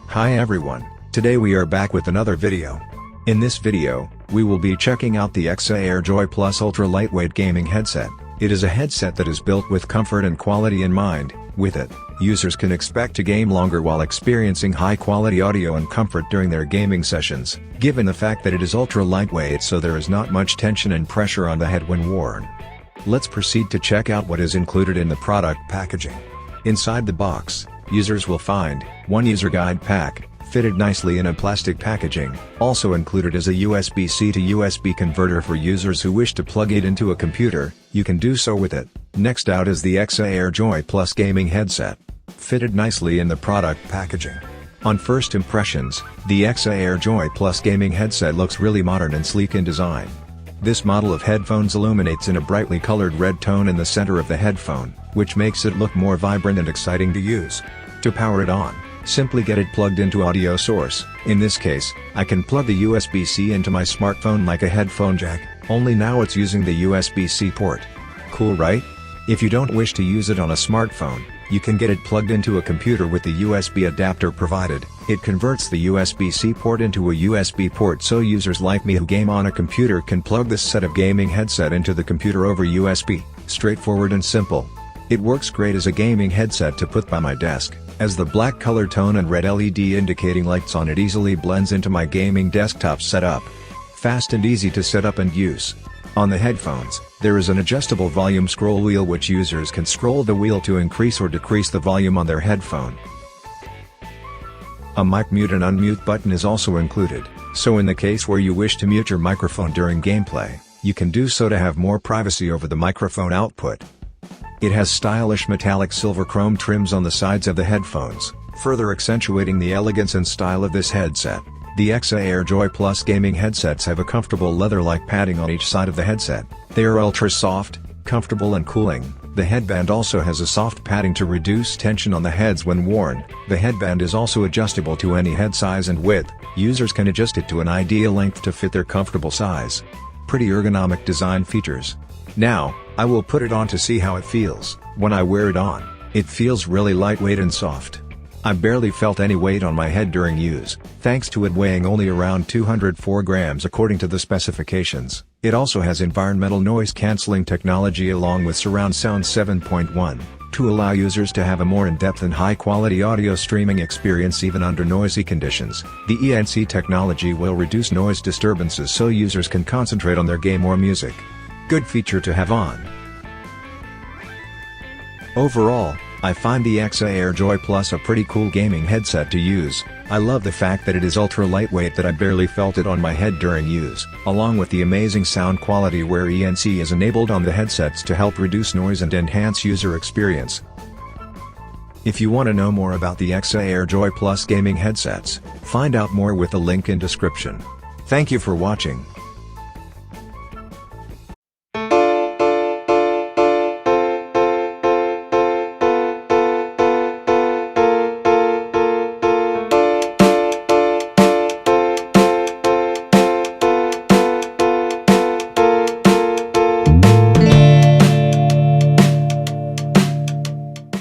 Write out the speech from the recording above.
Hi everyone, today we are back with another video. In this video, we will be checking out the EKSA Air Joy Plus ultra lightweight gaming headset. It is a headset that is built with comfort and quality in mind. With it, users can expect to game longer while experiencing high-quality audio and comfort during their gaming sessions, given the fact that it is ultra lightweight so there is not much tension and pressure on the head when worn. Let's proceed to check out what is included in the product packaging. Inside the box, users will find one user guide pack, fitted nicely in a plastic packaging. Also included is a USB-C to USB converter for users who wish to plug it into a computer. You can do so with it. Next out is the EKSA Air Joy Plus gaming headset, fitted nicely in the product packaging. On first impressions, the EKSA Air Joy Plus gaming headset looks really modern and sleek in design. This model of headphones illuminates in a brightly colored red tone in the center of the headphone, which makes it look more vibrant and exciting to use. To power it on, simply get it plugged into audio source. In this case, I can plug the USB-C into my smartphone like a headphone jack, only now it's using the USB-C port. Cool, right? If you don't wish to use it on a smartphone, you can get it plugged into a computer with the USB adapter provided. It converts the USB-C port into a USB port so users like me who game on a computer can plug this set of gaming headset into the computer over USB. Straightforward and simple. It works great as a gaming headset to put by my desk, as the black color tone and red LED indicating lights on it easily blends into my gaming desktop setup. Fast and easy to set up and use. On the headphones, there is an adjustable volume scroll wheel which users can scroll the wheel to increase or decrease the volume on their headphone. A mic mute and unmute button is also included, so in the case where you wish to mute your microphone during gameplay, you can do so to have more privacy over the microphone output. It has stylish metallic silver chrome trims on the sides of the headphones, further accentuating the elegance and style of this headset. The EKSA Air Joy Plus gaming headsets have a comfortable leather-like padding on each side of the headset. They are ultra soft, comfortable and cooling. The headband also has a soft padding to reduce tension on the heads when worn. The headband is also adjustable to any head size and width. Users can adjust it to an ideal length to fit their comfortable size. Pretty ergonomic design features. Now, I will put it on to see how it feels. When I wear it on, it feels really lightweight and soft. I barely felt any weight on my head during use, thanks to it weighing only around 204 grams according to the specifications. It also has environmental noise cancelling technology along with surround sound 7.1, to allow users to have a more in-depth and high-quality audio streaming experience even under noisy conditions. The ENC technology will reduce noise disturbances so users can concentrate on their game or music. Good feature to have on. Overall, I find the EKSA Air Joy Plus a pretty cool gaming headset to use. I love the fact that it is ultra lightweight that I barely felt it on my head during use, along with the amazing sound quality where ENC is enabled on the headsets to help reduce noise and enhance user experience. If you want to know more about the EKSA Air Joy Plus gaming headsets, find out more with the link in description. Thank you for watching.